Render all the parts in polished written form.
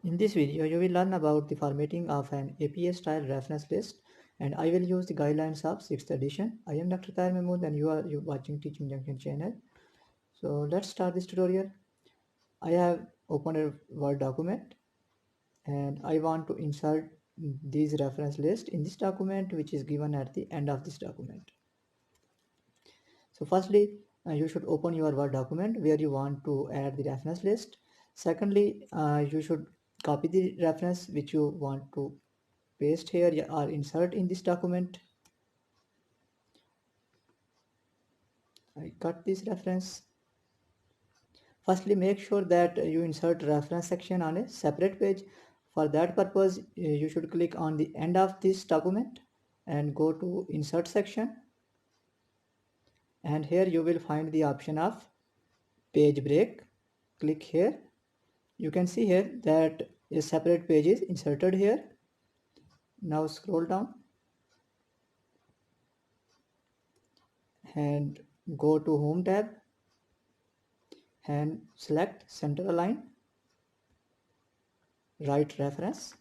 In this video, you will learn about the formatting of an APA-style reference list, and I will use the guidelines of 6th edition. I am Dr. Tahir Mahmood and you watching Teaching Junction channel. So let's start this tutorial. I have opened a Word document and I want to insert these reference list in this document, which is given at the end of this document. So firstly, you should open your Word document where you want to add the reference list. Secondly, you should copy the reference which you want to paste here or insert in this document. I cut this reference. Firstly, make sure that you insert reference section on a separate page. For that purpose, you should click on the end of this document and go to insert section. And here you will find the option of page break. Click here. You can see here that a separate page is inserted here. Now scroll down and go to Home tab and select Center Align, Write References,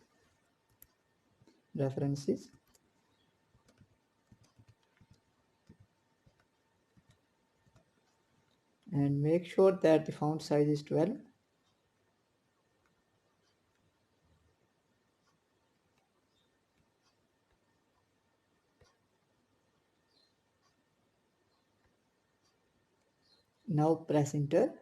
and make sure that the font size is 12. Now press enter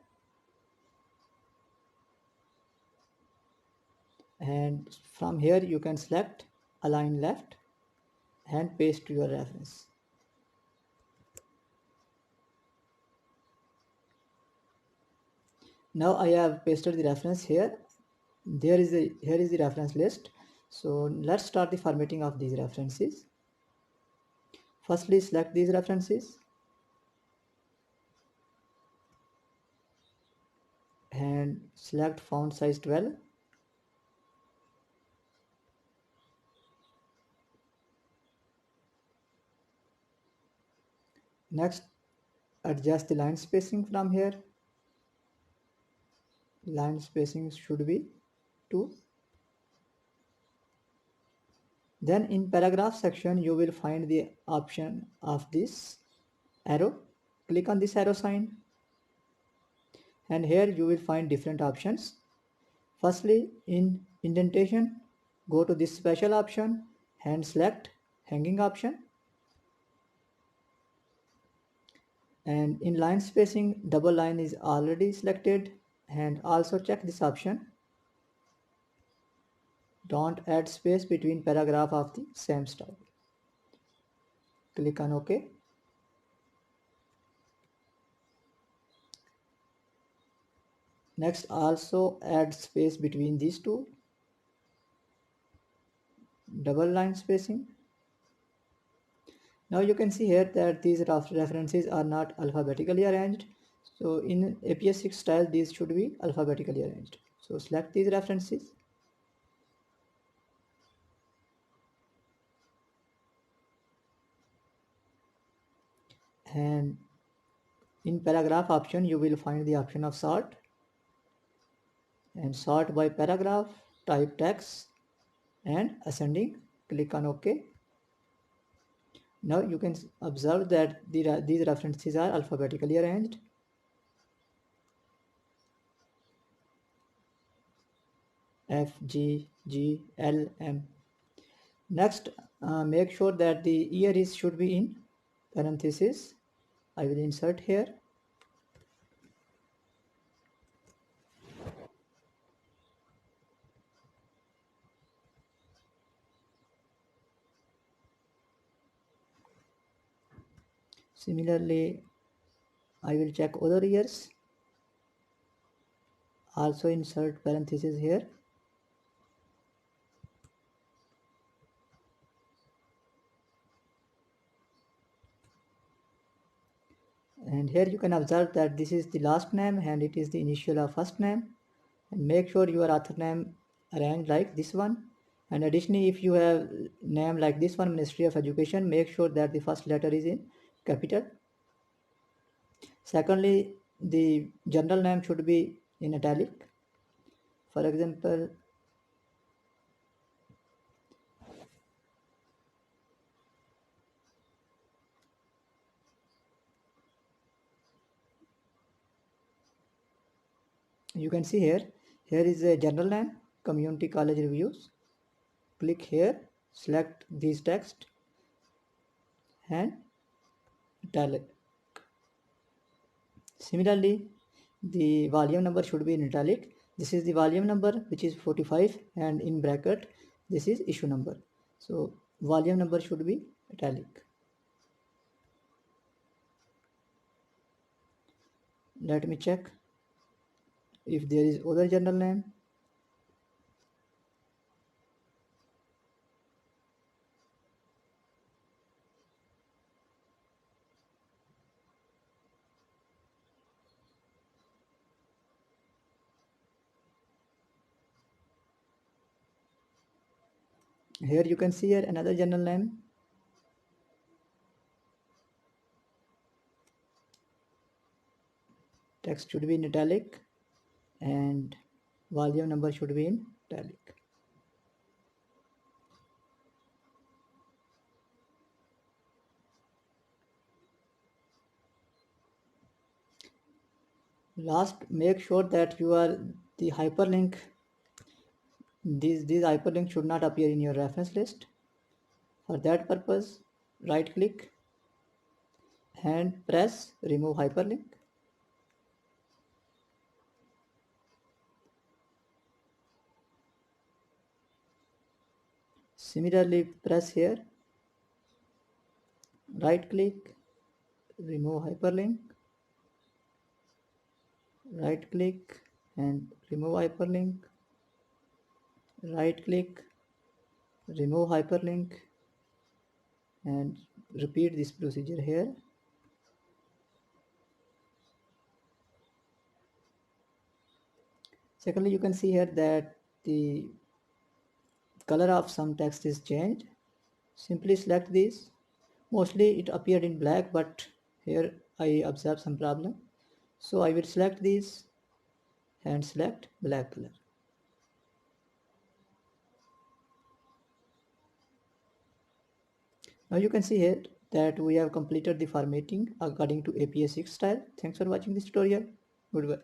and from here you can select Align Left and paste your reference. Now I have pasted the reference here. Here is the reference list. So let's start the formatting of these references. Firstly, select these references and select font size 12. Next, adjust the line spacing from here. Line spacing should be 2. Then in paragraph section, you will find the option of this arrow. Click on this arrow sign. And here you will find different options. Firstly, in indentation, go to this special option and select hanging option. And in line spacing, double line is already selected, and also check this option. Don't add space between paragraph of the same style. Click on OK. Next, also add space between these two. Double line spacing. Now you can see here that these references are not alphabetically arranged. So in APS6 style, these should be alphabetically arranged. So select these references. And in paragraph option, you will find the option of sort. And sort by paragraph, type text, and ascending. Click on OK. Now you can observe that these references are alphabetically arranged. F, G, G, L, M. Next, make sure that the year should be in parentheses. I will insert here. Similarly, I will check other years. Also insert parentheses here. And here you can observe that this is the last name and it is the initial of first name. And make sure your author name arranged like this one. And additionally, if you have name like this one, Ministry of Education, make sure that the first letter is in capital. Secondly, the general name should be in italic. For example, You can see here is a general name, community college reviews. Click here, select this text and italic. Similarly, the volume number should be in italic. This is the volume number, which is 45, and in bracket this is issue number. So volume number should be italic. Let me check if there is other journal name. Here you can see here another journal name. Text should be in italic and volume number should be in italic. Last, make sure that you are the hyperlink. These hyperlinks should not appear in your reference list. For that purpose, right click and press remove hyperlink. Similarly, press here, right click, remove hyperlink, right click and remove hyperlink, right click, remove hyperlink, and repeat this procedure here. Secondly, you can see here that the color of some text is changed. Simply select this. Mostly it appeared in black, but here I observe some problem. So I will select this and select black color. Now you can see here that we have completed the formatting according to APA 6 style. Thanks for watching this tutorial. Goodbye.